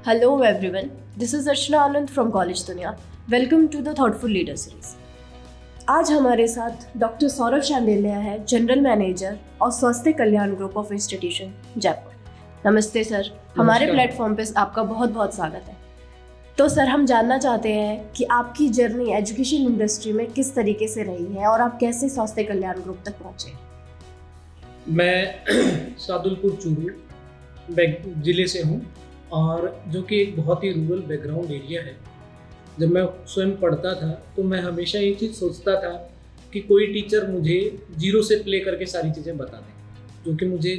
Hello everyone, this is Archana Anand from College Dunia. Welcome to the Thoughtful Leader Series. आज हमारे साथ doctor Saurabh Shandilya है, general manager और स्वास्थ्य कल्याण ग्रुप ऑफ इंस्टीट्यूशन जयपुर। नमस्ते सर, हमारे प्लेटफॉर्म पे आपका बहुत बहुत स्वागत है। तो सर, हम जानना चाहते हैं कि आपकी जर्नी एजुकेशन इंडस्ट्री में किस तरीके से रही है और आप कैसे स्वास्थ्य कल्याण ग्रुप तक पहुँचे। मैं सादुलपुर चूरू ज़िले से हूँ और जो कि एक बहुत ही रूरल बैकग्राउंड एरिया है। जब मैं स्वयं पढ़ता था तो मैं हमेशा ये चीज़ सोचता था कि कोई टीचर मुझे जीरो से प्ले करके सारी चीज़ें बता दें, जो कि मुझे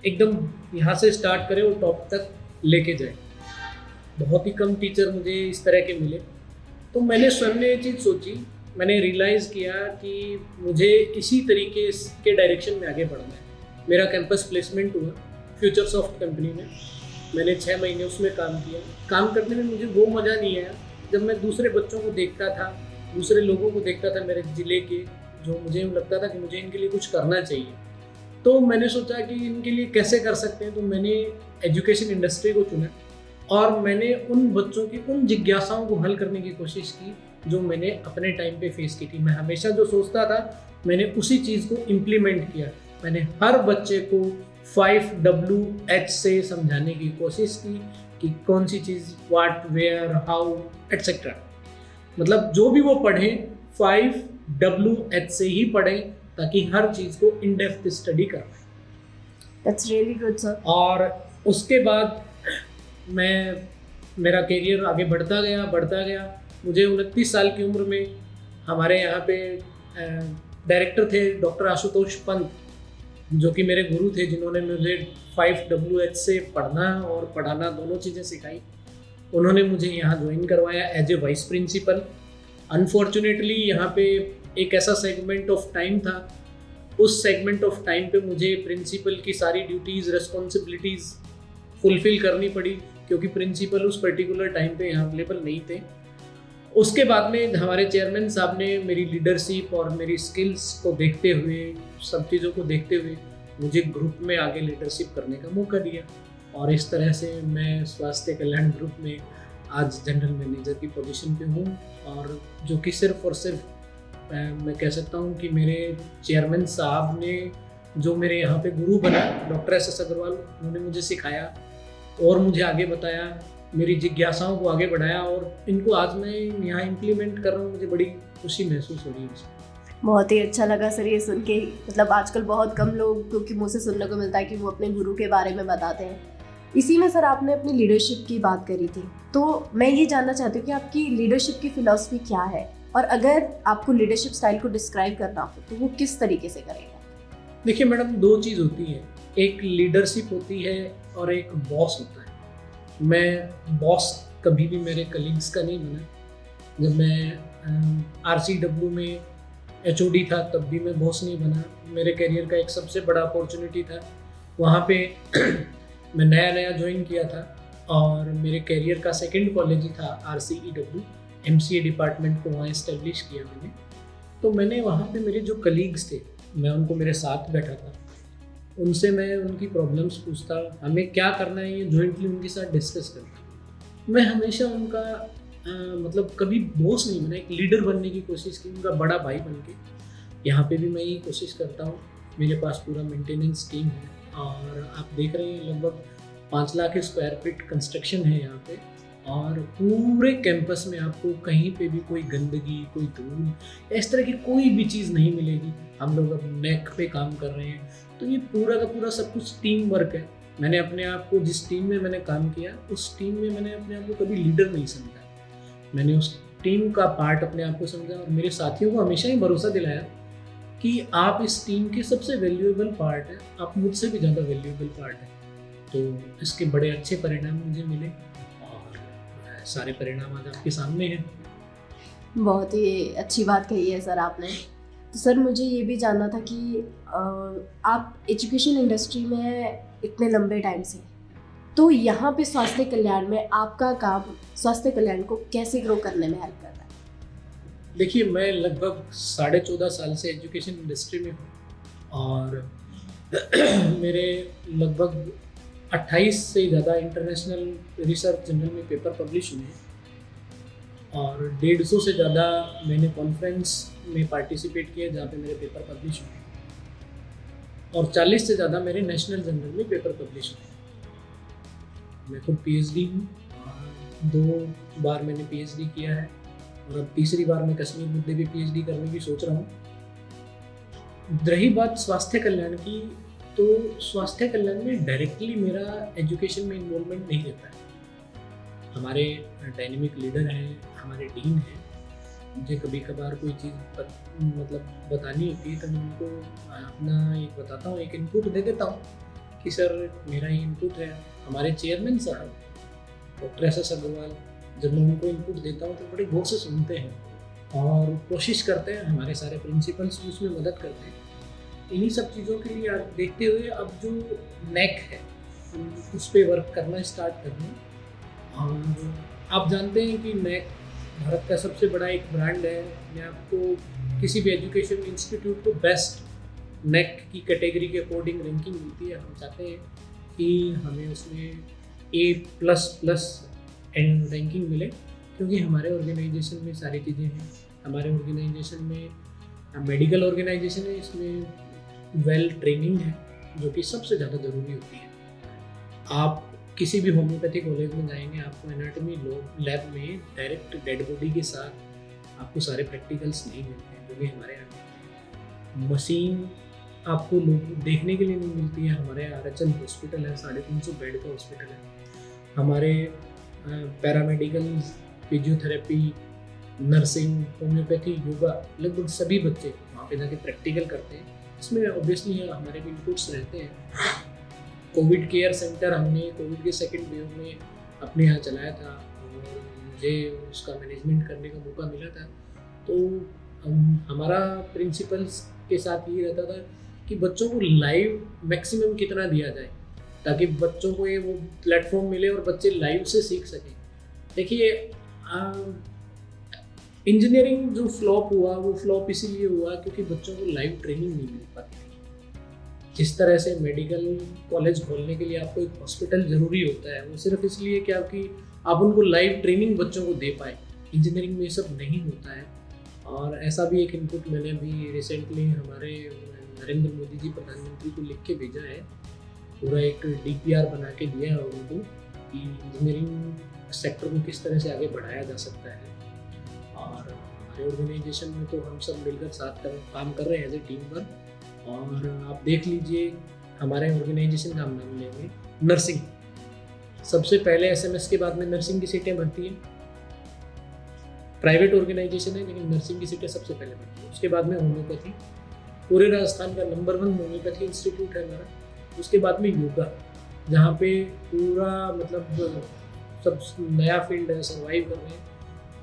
एकदम यहाँ से स्टार्ट करे और टॉप तक लेके जाए। बहुत ही कम टीचर मुझे इस तरह के मिले, तो मैंने स्वयं ने ये चीज़ सोची। मैंने रियलाइज़ किया कि मुझे इसी तरीके के डायरेक्शन में आगे बढ़ना है। मेरा कैंपस प्लेसमेंट हुआ फ्यूचरसॉफ्ट कंपनी में। मैंने 6 महीने उसमें काम किया। काम करने में मुझे वो मज़ा नहीं आया जब मैं दूसरे बच्चों को देखता था, दूसरे लोगों को देखता था मेरे ज़िले के, जो मुझे लगता था कि मुझे इनके लिए कुछ करना चाहिए। तो मैंने सोचा कि इनके लिए कैसे कर सकते हैं, तो मैंने एजुकेशन इंडस्ट्री को चुना और मैंने उन बच्चों की उन जिज्ञासाओं को हल करने की कोशिश की जो मैंने अपने टाइम पे फेस की थी। मैं हमेशा जो सोचता था मैंने उसी चीज़ को इम्प्लीमेंट किया। मैंने हर बच्चे को 5W से समझाने की कोशिश की कि कौन सी चीज़, व्हाट, वेयर, हाउ, एटसेट्रा। मतलब जो भी वो पढ़ें 5W से ही पढ़ें ताकि हर चीज़ को इन डेप्थ स्टडी कर पाए। That's really good, sir. और उसके बाद मेरा करियर आगे बढ़ता गया। मुझे 29 साल की उम्र में हमारे यहाँ पे डायरेक्टर थे डॉक्टर आशुतोष पंत, जो कि मेरे गुरु थे, जिन्होंने मुझे 5W से पढ़ना और पढ़ाना दोनों चीज़ें सिखाई। उन्होंने मुझे यहाँ ज्वाइन करवाया as a vice principal. Unfortunately यहाँ पे एक ऐसा सेगमेंट ऑफ टाइम था, उस सेगमेंट ऑफ टाइम पे मुझे प्रिंसिपल की सारी ड्यूटीज़, रिस्पॉन्सिबिलिटीज़ फुलफ़िल करनी पड़ी, क्योंकि प्रिंसिपल उस पर्टिकुलर टाइम पे यहाँ अवेलेबल नहीं थे। उसके बाद में हमारे चेयरमैन साहब ने मेरी लीडरशिप और मेरी स्किल्स को देखते हुए, सब चीज़ों को देखते हुए मुझे ग्रुप में आगे लीडरशिप करने का मौका दिया और इस तरह से मैं स्वास्थ्य कल्याण ग्रुप में आज जनरल मैनेजर की पोजीशन पे हूँ। और जो कि सिर्फ और सिर्फ मैं कह सकता हूँ कि मेरे चेयरमैन साहब ने, जो मेरे यहाँ पे गुरु बना डॉक्टर SS अग्रवाल, उन्होंने मुझे सिखाया और मुझे आगे बताया, मेरी जिज्ञासाओं को आगे बढ़ाया और इनको आज मैं यहाँ इम्प्लीमेंट कर रहा हूँ। मुझे बड़ी खुशी महसूस हो रही है इसमें। बहुत ही अच्छा लगा सर ये सुन के। मतलब आजकल बहुत कम लोग के मुँह से सुनने को मिलता है कि वो अपने गुरु के बारे में बताते हैं। इसी में सर आपने अपनी लीडरशिप की बात करी थी, तो मैं ये जानना चाहती हूँ कि आपकी लीडरशिप की फ़िलॉसफी क्या है, और अगर आपको लीडरशिप स्टाइल को डिस्क्राइब करना हो तो वो किस तरीके से करेगा। देखिए मैडम, 2 चीज़ होती है, एक लीडरशिप होती है और एक बॉस होता है। मैं बॉस कभी भी मेरे कलीग्स का नहीं बना। जब मैं RCW में HOD था तब भी मैं बॉस नहीं बना। मेरे करियर का एक सबसे बड़ा अपॉर्चुनिटी था, वहाँ पे मैं नया ज्वाइन किया था और मेरे करियर का सेकंड कॉलेज ही था RCEW, MCA डिपार्टमेंट को वहाँ इस्टेब्लिश किया मैंने। तो मैंने वहाँ पे मेरे जो कलीग्स थे, मैं उनको मेरे साथ बैठा था, उनसे मैं उनकी प्रॉब्लम्स पूछता, हमें क्या करना है ये जॉइंटली उनके साथ डिस्कस करता। मैं हमेशा उनका मतलब कभी बॉस नहीं बना, एक लीडर बनने की कोशिश की, उनका बड़ा भाई बन के। यहाँ पे भी मैं यही कोशिश करता हूँ। मेरे पास पूरा मेंटेनेंस टीम है और आप देख रहे हैं लगभग 5 लाख स्क्वायर फीट कंस्ट्रक्शन है यहाँ पे, और पूरे कैंपस में आपको कहीं पे भी कोई गंदगी, कोई धूल, इस तरह की कोई भी चीज़ नहीं मिलेगी। हम लोग अब नेक पे काम कर रहे हैं, तो ये पूरा का पूरा सब कुछ टीम वर्क है। मैंने अपने आप को, जिस टीम में मैंने काम किया, उस टीम में मैंने अपने आप को कभी लीडर नहीं समझा। मैंने उस टीम का पार्ट अपने आप को समझा और मेरे साथियों को हमेशा ही भरोसा दिलाया कि आप इस टीम के सबसे वैल्यूएबल पार्ट हैं, आप मुझसे भी ज़्यादा वैल्यूएबल पार्ट हैं। तो इसके बड़े अच्छे परिणाम मुझे मिले और सारे परिणाम आज आपके सामने हैं। बहुत ही अच्छी बात कही है सर आपने। तो सर मुझे ये भी जानना था कि आप एजुकेशन इंडस्ट्री में इतने लंबे टाइम से, तो यहाँ पे स्वास्थ्य कल्याण में आपका काम स्वास्थ्य कल्याण को कैसे ग्रो करने में हेल्प कर रहा है। देखिए, मैं लगभग 14.5 साल से एजुकेशन इंडस्ट्री में हूँ और मेरे लगभग 28 से ज़्यादा इंटरनेशनल रिसर्च जर्नल में पेपर पब्लिश हुए हैं और 150 से ज़्यादा मैंने कॉन्फ्रेंस में पार्टिसिपेट किया जहाँ पे मेरे पेपर पब्लिश हुए हैं और 40 से ज़्यादा मेरे नेशनल जर्नल में पेपर पब्लिश हुए हैं। मैं खुद पीएचडी हूँ, 2 बार मैंने पीएचडी किया है और अब तीसरी बार मैं कश्मीर मुद्दे पे पीएचडी करने की सोच रहा हूँ। रही बात स्वास्थ्य कल्याण की, तो स्वास्थ्य कल्याण में डायरेक्टली मेरा एजुकेशन में इन्वॉल्वमेंट नहीं रहता है। हमारे डायनेमिक लीडर हैं, हमारे डीन हैं, मुझे कभी कभार कोई चीज़ मतलब बतानी होती है तो मैं उनको अपना एक बताता हूँ, एक इनपुट दे देता हूँ कि सर मेरा ये इनपुट है। हमारे चेयरमैन साहब डॉक्टर एस अग्रवाल, जब मैं उनको इनपुट देता हूँ तो बड़े गौर से सुनते हैं और कोशिश करते हैं, हमारे सारे प्रिंसिपल्स भी उसमें मदद करते हैं। इन्हीं सब चीज़ों के लिए आप देखते हुए अब जो नेक है उस पर वर्क करना स्टार्ट कर रहे हैं। और आप जानते हैं कि नेक भारत का सबसे बड़ा एक ब्रांड है। मैं आपको किसी भी एजुकेशन इंस्टीट्यूट को बेस्ट नेक की कैटेगरी के अकॉर्डिंग रैंकिंग मिलती है। हम चाहते हैं कि हमें उसमें A++ एंड रैंकिंग मिले, क्योंकि हमारे ऑर्गेनाइजेशन में सारी चीज़ें हैं। हमारे ऑर्गेनाइजेशन में मेडिकल ऑर्गेनाइजेशन है, इसमें वेल ट्रेनिंग है जो कि सबसे ज़्यादा ज़रूरी होती है। आप किसी भी होम्योपैथी कॉलेज में जाएंगे, आपको एनाटॉमी लैब में डायरेक्ट डेड बॉडी के साथ आपको सारे प्रैक्टिकल्स नहीं मिलते हैं, जो भी हमारे यहाँ मिलते हैं। मशीन आपको लोग देखने के लिए नहीं मिलती है। हमारे यहाँ RHL हॉस्पिटल है, 350 बेड का हॉस्पिटल है। हमारे paramedical, physiotherapy, nursing, homeopathy, yoga, लगभग सभी बच्चे वहाँ पे जाके प्रैक्टिकल करते हैं। इसमें ऑब्वियसली हमारे भी इनपुट्स रहते हैं। कोविड केयर सेंटर हमने कोविड के सेकेंड वेव में अपने यहाँ चलाया था और मुझे उसका मैनेजमेंट करने का मौका मिला था। तो हमारा प्रिंसिपल्स के साथ ये रहता था कि बच्चों को लाइव मैक्सिमम कितना दिया जाए ताकि बच्चों को ये वो प्लेटफॉर्म मिले और बच्चे लाइव से सीख सकें। देखिए, इंजीनियरिंग जो फ्लॉप हुआ वो फ्लॉप इसीलिए हुआ क्योंकि बच्चों को लाइव ट्रेनिंग नहीं मिल पाती। जिस तरह से मेडिकल कॉलेज खोलने के लिए आपको एक हॉस्पिटल ज़रूरी होता है, वो सिर्फ इसलिए कि आप उनको लाइव ट्रेनिंग बच्चों को दे पाए। इंजीनियरिंग में ये सब नहीं होता है। और ऐसा भी एक इनपुट मैंने अभी रिसेंटली हमारे नरेंद्र मोदी जी प्रधानमंत्री को लिख के भेजा है, पूरा एक DPR बना के दिया है उनको कि इंजीनियरिंग सेक्टर को किस तरह से आगे बढ़ाया जा सकता है। और हमारे ऑर्गेनाइजेशन में तो हम सब मिलकर साथ काम कर रहे हैं एज ए टीम वर्क। और आप देख लीजिए, हमारे ऑर्गेनाइजेशन का हम नाम लेंगे नर्सिंग। सबसे पहले SMS के बाद में नर्सिंग की सीटें भरती हैं। प्राइवेट ऑर्गेनाइजेशन है लेकिन नर्सिंग की सीटें सबसे पहले भरती हैं। उसके बाद में होम्योपैथी, पूरे राजस्थान का नंबर 1 होम्योपैथी इंस्टीट्यूट है हमारा। उसके बाद में योगा, जहाँ पे पूरा मतलब सब नया फील्ड है, सर्वाइव कर रहे हैं।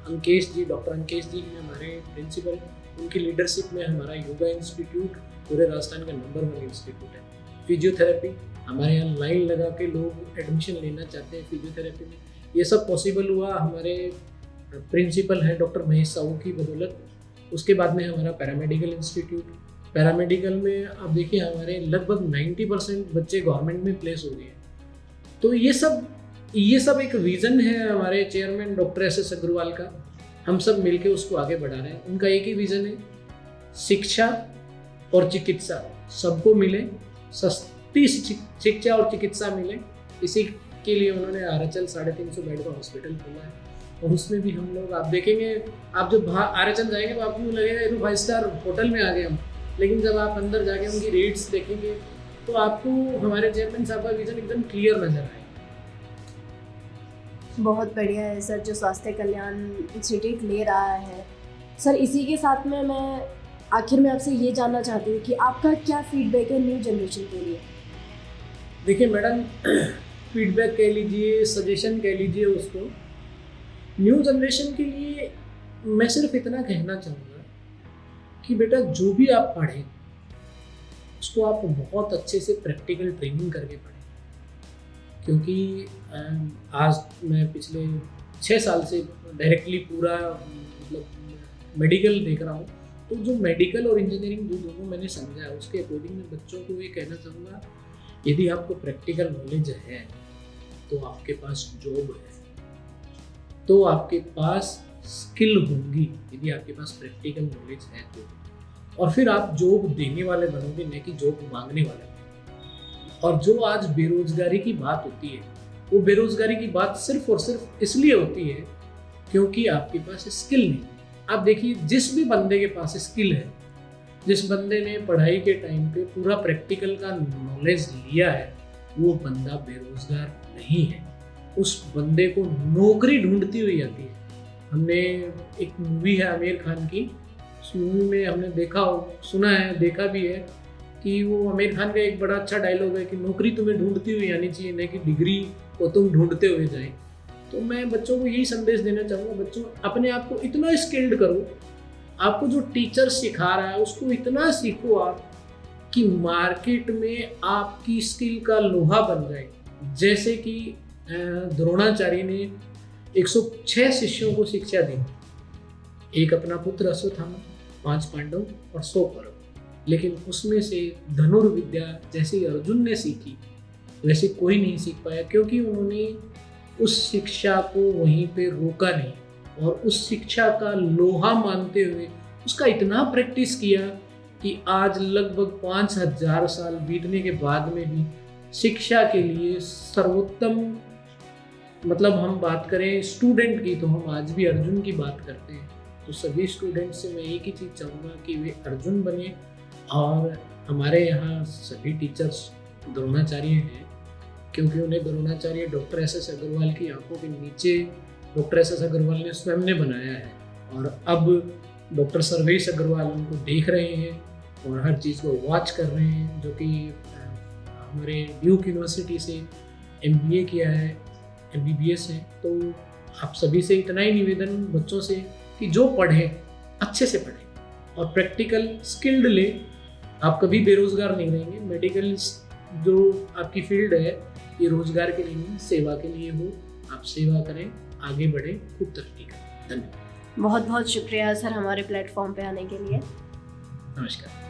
अंकेश जी, डॉक्टर अंकेश जी हैं हमारे प्रिंसिपल, उनकी लीडरशिप में हमारा योगा इंस्टीट्यूट पूरे राजस्थान का नंबर 1 इंस्टीट्यूट है। फिजियोथेरेपी, हमारे यहाँ लाइन लगा के लोग एडमिशन लेना चाहते हैं फिजियोथेरेपी में। ये सब पॉसिबल हुआ हमारे प्रिंसिपल हैं डॉक्टर महेश साहू की बदौलत। उसके बाद में हमारा पैरामेडिकल इंस्टीट्यूट, पैरामेडिकल में आप देखिए हमारे लगभग 90% बच्चे गवर्नमेंट में प्लेस हो गए हैं। तो ये सब एक विज़न है हमारे चेयरमैन डॉक्टर एस अग्रवाल का। हम सब मिलके उसको आगे बढ़ा रहे हैं। उनका एक ही विज़न है, शिक्षा और चिकित्सा सबको मिले, सस्ती शिक्षा और चिकित्सा मिले। इसी के लिए उन्होंने RHL 350 बेड का हॉस्पिटल खोला है। और उसमें भी हम लोग, आप देखेंगे, आप जब RHL जाएंगे तो आपको लगेगा ये तो 5 स्टार होटल में आ गए हम, लेकिन जब आप अंदर जाके उनकी रेट्स देखेंगे तो आपको हमारे चेयरमैन साहब का विजन एकदम क्लियर नजर आएगा। बहुत बढ़िया है सर जो स्वास्थ्य कल्याण इंस्टीट्यूट ले रहा है। सर इसी के साथ में मैं आखिर में आपसे ये जानना चाहती हूँ कि आपका क्या फीडबैक है न्यू जनरेशन के लिए? देखिए मैडम, फीडबैक कह लीजिए, सजेशन कह लीजिए उसको। न्यू जनरेशन के लिए मैं सिर्फ इतना कहना चाहूँगा कि बेटा जो भी आप पढ़ें उसको आप बहुत अच्छे से प्रैक्टिकल ट्रेनिंग करके पढ़ें। क्योंकि आज मैं पिछले 6 साल से डायरेक्टली पूरा मतलब मेडिकल देख रहा हूँ। तो जो मेडिकल और इंजीनियरिंग जो दोनों मैंने समझा है उसके अकॉर्डिंग मैं बच्चों को ये कहना चाहूँगा यदि आपको प्रैक्टिकल नॉलेज है तो आपके पास जॉब है, तो आपके पास स्किल होंगी यदि आपके पास प्रैक्टिकल नॉलेज है तो, और फिर आप जॉब देने वाले बनोगे, न कि जॉब मांगने वाले बनोगे। और जो आज बेरोजगारी की बात होती है, वो बेरोजगारी की बात सिर्फ और सिर्फ इसलिए होती है क्योंकि आपके पास स्किल नहीं। आप देखिए, जिस भी बंदे के पास स्किल है, जिस बंदे ने पढ़ाई के टाइम पे पूरा प्रैक्टिकल का नॉलेज लिया है, वो बंदा बेरोजगार नहीं है। उस बंदे को नौकरी ढूंढती हुई आती है। हमने एक मूवी है आमिर खान की, उस मूवी में हमने सुना है, देखा भी है कि वो आमिर खान का एक बड़ा अच्छा डायलॉग है कि नौकरी तुम्हें ढूंढती हुई आनी चाहिए, न कि डिग्री को तुम ढूंढते हुए जाए। तो मैं बच्चों को यही संदेश देना चाहूँगा, बच्चों अपने आप को इतना स्किल्ड करो, आपको जो टीचर सिखा रहा है उसको इतना सीखो आप कि मार्केट में आपकी स्किल का लोहा बन जाए। जैसे कि द्रोणाचार्य ने 106 शिष्यों को शिक्षा दी, एक अपना पुत्र अश्वत्थामा, 5 पांडव और 100 कौरव, लेकिन उसमें से धनुर्विद्या जैसे अर्जुन ने सीखी वैसे कोई नहीं सीख पाया, क्योंकि उन्होंने उस शिक्षा को वहीं पे रोका नहीं और उस शिक्षा का लोहा मानते हुए उसका इतना प्रैक्टिस किया कि आज लगभग 5000 साल बीतने के बाद में भी शिक्षा के लिए सर्वोत्तम, मतलब हम बात करें स्टूडेंट की तो हम आज भी अर्जुन की बात करते हैं। तो सभी स्टूडेंट से मैं एक ही चीज़ चाहूँगा कि वे अर्जुन बने, और हमारे यहाँ सभी टीचर्स द्रोणाचार्य हैं, क्योंकि उन्हें द्रोणाचार्य डॉक्टर एस.एस. अग्रवाल की आंखों के नीचे डॉक्टर एस.एस. अग्रवाल ने स्वयं ने बनाया है, और अब डॉक्टर सर्वेश अग्रवाल उनको देख रहे हैं और हर चीज़ को वॉच कर रहे हैं, जो कि हमारे ड्यूक यूनिवर्सिटी से MBA किया है, MBBS है। तो आप सभी से इतना ही निवेदन बच्चों से कि जो पढ़ें अच्छे से पढ़ें और प्रैक्टिकल स्किल्ड लें, आप कभी बेरोजगार नहीं रहेंगे। मेडिकल जो आपकी फील्ड है ये रोजगार के लिए नहीं, सेवा के लिए हो। आप सेवा करें, आगे बढ़ें, खूब तरक्की करें। धन्यवाद। बहुत बहुत शुक्रिया सर हमारे प्लेटफॉर्म पे आने के लिए। नमस्कार।